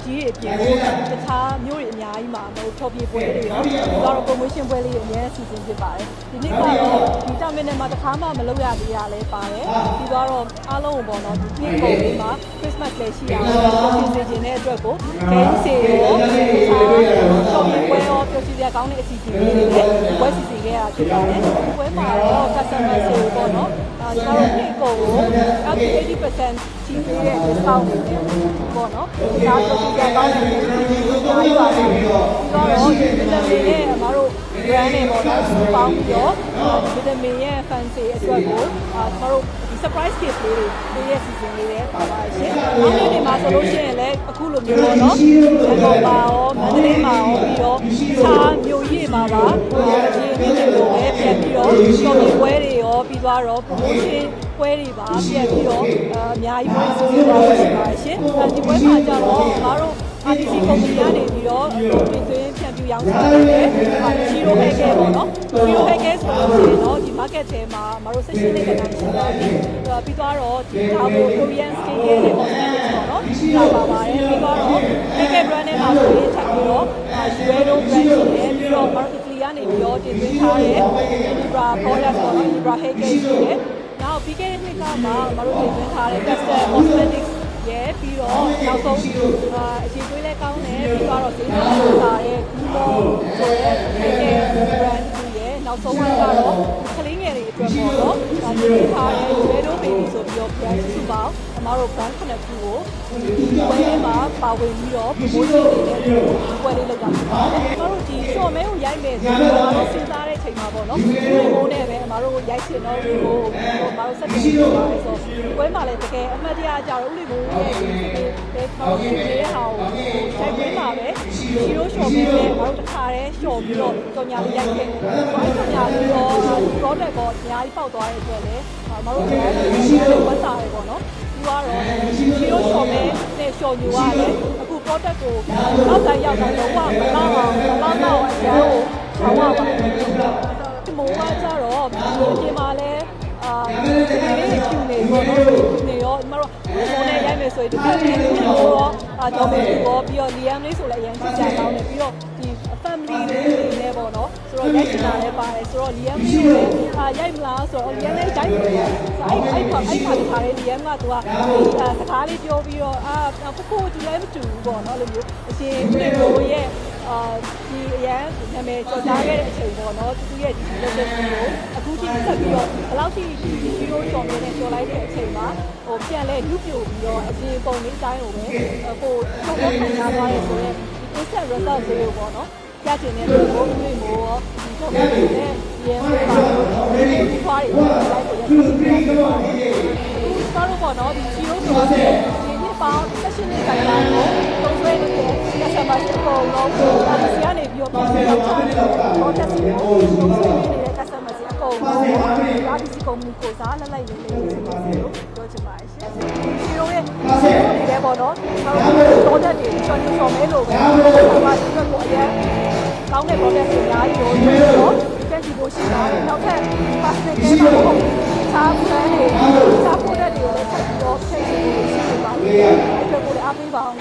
ကြီးတွေအပြင်တခြားမျိုးတွေအများကြီးမှာဖျော်ဖြေပွဲတွေရောပြီးတော့ promotion ပွဲလေးတွေအများကြီးစီစဉ်ဖြစ်ပါတယ်ဒီနေ့ကတော့ဒီ terminal မှာတစ်ခါမှမလုပ်ရသေးရလဲပါတယ်ပြီးတော့အားလုံးကိုပေါ့နော်ဒီနေ့ပုံလေးမှာ Christmas လည်းရှိရအောင်ပြင်ဆင်ခြင်းတဲ့အတွက်ကို game စီရောဖျော်ဖြေပွဲရောပျော်ရွှင်စရာကောင်းတဲ့အစီအစဉ်လေးတွေလည်းပွဲစီစဉ်ခဲ့ရဖြစ်ပါတယ်ပွဲမှာတော့ customer တွေပေါ့နော်ကျွန်တော်တို့နေ့ကို80% ကြီးပေးတဲ့ discount တွေပေါ့နော်ဒါပျော်ရွှင်စရာကောင်းတဲ့အားရပါတယ်ပြီးတော့ဒီဗီတာမင်ရဲ့အမတို့ brand တွေပေါ့နော်စုပေါင်းပြီးတော့ဗီတာမင်ရဲ့ fancy အတွက်ကိုကျွန်တော်တို့ဒီ surprise gift လေးတွေပေးရစီစဉ်လေးတွေပါပါရှင်။နောက်နေ့တွေမှာဆိုလို့ရှိရင်လည်းအခုလိုမျိုးပေါ့နော်။ဒီပေါ်မှာရောမန္တလေးမှာရောပြီးတော့ခြားမြို့ကြီးမှာပါဒီနေ့တွေကိုပဲပြန်ပြီးတော့ရှော့ပြီးပွဲတွေရောပြီးသွားတော့ promotion ပွဲတွေပါပြန်ပြီးတော့အများကြီးပွဲစီစဉ်ပါရှိပါရှင်။ဒီပွဲမှာကျတော့မတို့ RTC ကုမ္ပဏီကနေပြီးတော့ဒီသွင်းဖြန့်ပြူရောင်းချတယ်။ချီရိုဟဲကဲပေါ့နော်။ချီရိုဟဲကဲဆိုလို့ရှိရင်တော့ဒီ market ထဲမှာမတို့ဆက်ရှိနေတဲ့ကောင်ရှိတယ်။ပြီးသွားတော့ဒီဒါကို Korean skin care နဲ့ cosmetics ပေါ့နော်။ဒါပါပါတယ်။ပြီးသွားတော့ KK brand နဲ့ပါဆိုရင်ထပ်ပြီးတော့ Juero brand ရှိတယ်။ပြီးတော့ Marketing ကနေပြီးတော့တင်သွင်းထားတဲ့ Libra product ပေါ့နော်။ Libra hair care ရှိတယ်။နောက်ပြီးခဲ့တဲ့နှစ်ကမှမတို့တင်သွင်းထားတဲ့ custom cosmeticsရဲပြီးတော့နောက်ဆုံးအရေးသွေးလဲကောင်းတယ်ပြီးတော့ဈေးနှုန်းကိုလာတဲ့ဘူးမောဆိုတဲ့ brand ကြီးရဲနောက်ဆုံးကတော့ကလေးငယ်တွေအတွက်ပေါ့နော်ဒါဒီထားတဲ့ Juero baby ဆိုပြီးတော့ brand စုပေါင်းအမတို့ brand ခုနှစ်ခုကိုပွဲမှာပါဝင်ပြီးတော့ promotion တွေနဲ့ပွဲလေးလုပ်တာဖြစ်ပါတယ်။အမတို့ဒီ short mail ကိုရိုက်မယ်ဆိုတော့အမတို့စဉ်းစားတဲ့ချိန်မှာပေါ့နော်ဒီမိုးနဲ့ပဲအမတို့ရိုက်ချင်တော့ဒီကိုအမတို့ဆက်ပြီးလုပ်ပါတယ်ဆိုတော့ပွဲမှာလည်းတကယ်အမှတ်တရကြတော့ဥလီဘိုးရဲ့ဒီပေါ့ဒီရဲ့ဟာကိုရိုက်ပေးမှာပဲရှီရိုးရှော်ပေးတယ်အမတို့တစ်ခါတည်းရှော်ပြီးတော့ကြော်ညာလေးရိုက်ခဲ့တယ်။ဘာကြော်ညာပြီးတော့ product ကိုအများကြီးပေါက်သွားတဲ့အတွက်လည်းအမတို့ဒီဝတ်စားရပေါ့နော်ပြီးတော့ရှီရိုးရှော်မဲနဲ့ရှော်ညူရတယ်အခု product ကိုနောက်တိုင်းရောက်တိုင်းတော့မလောက်တော့အရန်ကိုချောင်းရပါတယ်ဒီမိုးကကြတော့ဒီမှာလဲဒီလေးကျူနေပေါ့နော်ကျူနေရောဒီမှာတော့ဘုံနဲ့ရိုက်မယ်ဆိုရင်ဒီကနေ့ဒီလိုရောတော့မေရောပြီးတော့ Liam လေးဆိုလည်းအရင်ကြံကောင်းတယ်ပြီးတော့ဒီ family လေးတွေလည်းပေါ့နော်ဆိုတော့ရိုက်ချင်တာလည်းပါတယ်ဆိုတော့ Liam လေးကိုလည်းရိုက်မလားဆိုတော့ Liam လေးရိုက်တယ်ဆိုအဲ့မှာတခါလေး Liam ကသူကစကားလေးပြောပြီးတော့ကိုကျူလည်းမတူဘူးပေါ့နော်လို့မျိုးအရှင်ဒီလိုရဲ့ဒီအရန်နာမည်ကျော်ကြားခဲ့တဲ့အချိန်ပေါ့နော်သူရဲ့ဒီ level ကိုအခုထိဆက်ပြီးတော့ဘယ်လောက်ထိဒီရိုးကျော်နေတဲ့ကျော်လိုက်တဲ့အချိန်မှာပြန်လဲလူပြိုပြီးတော့အပြင်ပုံလေးတိုင်းကိုပဲချုပ်ဖို့ခံရသွားရဲဆိုတော့ဒီ instant result ကိုပေါ့နော်ပြချင်တဲ့လူကိုတွေ့မို့ရောဒီတော့နဲ့ဒီရဲ့ပါဒီခွားတွေလိုက်ကိုရက်ပြီးတော့ပေါ့နော်ဒီချီရိုးဆိုတော့ဒီနှစ်ပေါင်း16နှစ်တိုင်လာတော့သုံးဆွဲနေတဲ့ customer အကုန်လုံးဒါစီကနေပြီးတော့ပြန်ရောက်ချတယ်တော့တက်စီကိုသုံးဆွဲနေတဲ့ customer အကုန်လုံးဒါဒီစီကုမ္ပဏီကိုစားလက်လိုက်လေးလေးလို့ပြောချင်ပါတယ်ရှင်ချီရိုးရဲ့ချီရိုးတွေလည်းပေါ့နော်တော့တက်တွေချော်ချော်မဲလို့ပဲဘာဒီဘက်ကိုအရင်ကောင်းတဲ့ product တွေအများကြီးလို့ပြောတော့တက်စီကိုရှိပါတယ်နောက်ထပ် plastic တွေမှာပေါ့စားပန်းတွေစားဖို့တဲ့တွေလည်းဆက်ပြီးတော့ချိန်စီကိုရှိနေပါတယ်အဲ့ဒါကိုလည်းအားပေးပါအောင်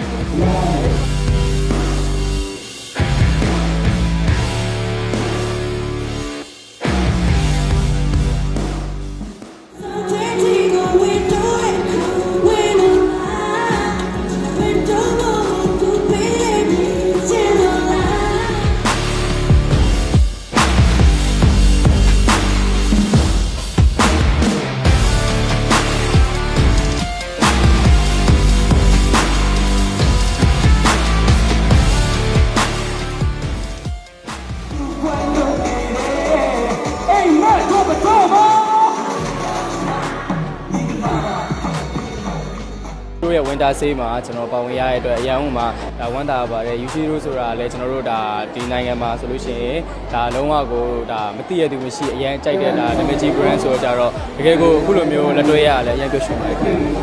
ရဲ့ winter sale မှာကျွန်တော်ပါဝင်ရတဲ့အတွက်အရန်ဟိုမှာဒါဝမ်းသာပါတယ် Yushiro ဆိုတာလည်းကျွန်တော်တို့ဒါဒီနိုင်ငံမှာဆိုလို့ရှိရင်ဒါလုံးဝကိုဒါမသိရသူမရှိအရန်ကြိုက်တဲ့ဒါ Namachi brand ဆိုတော့ကြတော့တကယ်ကိုအခုလိုမျိုးလက်တွဲရလည်းအရန်ကြွရှင်ပါတယ်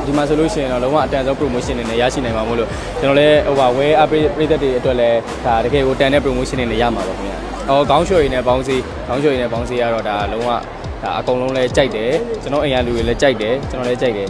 ဒီမှာဆိုလို့ရှိရင်တော့လုံးဝအတန်ဆုံး promotion တွေနဲ့ရရှိနိုင်မှာမို့လို့ကျွန်တော်လည်းဟိုပါ wear up ပြည်သက်တွေအတွက်လည်းဒါတကယ်ကိုတန်တဲ့ promotion တွေနဲ့ရမှာပါခင်ဗျာခေါင်းလျှော်ရည်နဲ့ပေါင်းစည်းကတော့ဒါလုံးဝဒါအကုန်လုံးလည်းကြိုက်တယ်ကျွန်တော်အိမ်ရလူတွေလည်းကြိုက်တယ်ကျွန်တော်လည်းကြိုက်တယ်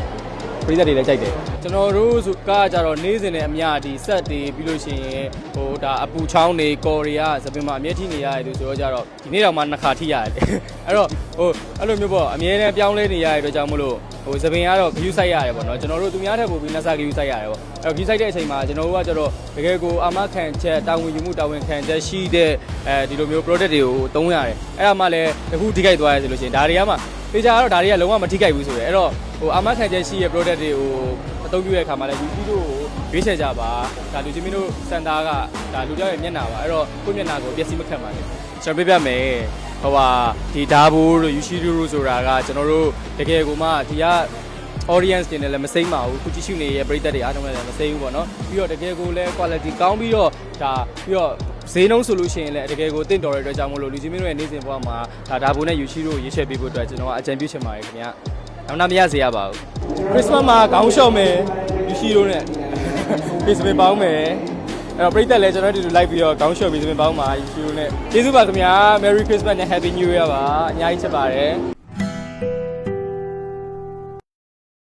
ပရိသတ်တွေလည်းကြိုက်တယ်ကျွန်တော်တို့ကကြတော့နေ့စဉ်နဲ့အများဒီဆက်တွေပြီးလို့ရှိရင်ဟိုဒါအပူချောင်းတွေကော်ရီယာသပင်မှာအမြဲထိနေရတယ်သူဆိုတော့ကြတော့ဒီနေ့တော့မှ2ခါထိရတယ်အဲ့တော့ဟိုအဲ့လိုမျိုးပေါ့အမြဲတမ်းပြောင်းလဲနေရတဲ့အတွက်ကြောင့်မလို့ဟိုသပင်ကတော့ဂယူးဆိုင်ရတယ်ပေါ့နော်ကျွန်တော်တို့သူများထက်ပိုပြီးနှစ်ဆဂယူးဆိုင်ရတယ်ပေါ့အဲ့တော့ဂယူးဆိုင်တဲ့အချိန်မှာကျွန်တော်တို့ကကြတော့တကယ်ကိုအာမခံချက်တာဝန်ယူမှုတာဝန်ခံချက်ရှိတဲ့ဒီလိုမျိုး product တွေကိုသုံးရတယ်အဲ့ဒါမှလည်းတခုထိခိုက်သွားရဆိုလို့ရှိရင်ဒါတွေကမှတေချာကတော့ဒါတွေကလုံးဝမထိခိုက်ဘူးဆိုတယ်အဲ့တော့ဟိုအာမခံချက်ရှိတဲ့ product တွေကိုအသုံးပြုတဲ့အခါမှာလည်း UC တို့ကိုရွေးချယ်ကြပါဒါလူချင်းမင်းတို့စန်တာကဒါလူကြောက်ရဲ့မျက်နှာပါအဲ့တော့ကိုယ့်မျက်နှာကိုပျက်စီးမခံပါနဲ့ကျွန်တော်ပြပြမယ်ဟိုဟာဒီဓာဘူတို့ UC တို့ဆိုတာကကျွန်တော်တို့တကယ်ကိုမှဒီက audience တွေနဲ့လည်းမစိမ့်ပါဘူးခုကြည့်ရှုနေတဲ့ပရိသတ်တွေအားလုံးလည်းမစိမ့်ဘူးပေါ့နော်ပြီးတော့တကယ်ကိုလည်း quality ကောင်းပြီးတော့ဒါပြီးတော့ဈေးနှုန်းဆိုလို့ရှိရင်လည်းတကယ်ကိုတင့်တော်တဲ့အတွက်ကြောင့်မလို့လူချင်းမင်းတို့ရဲ့နေ့စဉ်ဘဝမှာဒါဘူနဲ့ UC တို့ရေးချယ်ပေးဖို့အတွက်ကျွန်တော်ကအကြံပြုချင်ပါတယ်ခင်ဗျာနောက်မရစေရပါဘူး Christmas မှာခေါင်းလျှော့မယ် UC တို့နဲ့ Christmas ပေါင်းမယ်အဲ့တော့ပရိသတ်လည်းကျွန်တော်တို့ဒီလိုလိုက်ပြီးတော့ခေါင်းလျှော့ပြီးစပင်ပေါင်းမှာ UC တို့နဲ့ကျေးဇူးပါခင်ဗျာ Merry Christmas and Happy New Year ပါအများကြီးချစ်ပါတယ်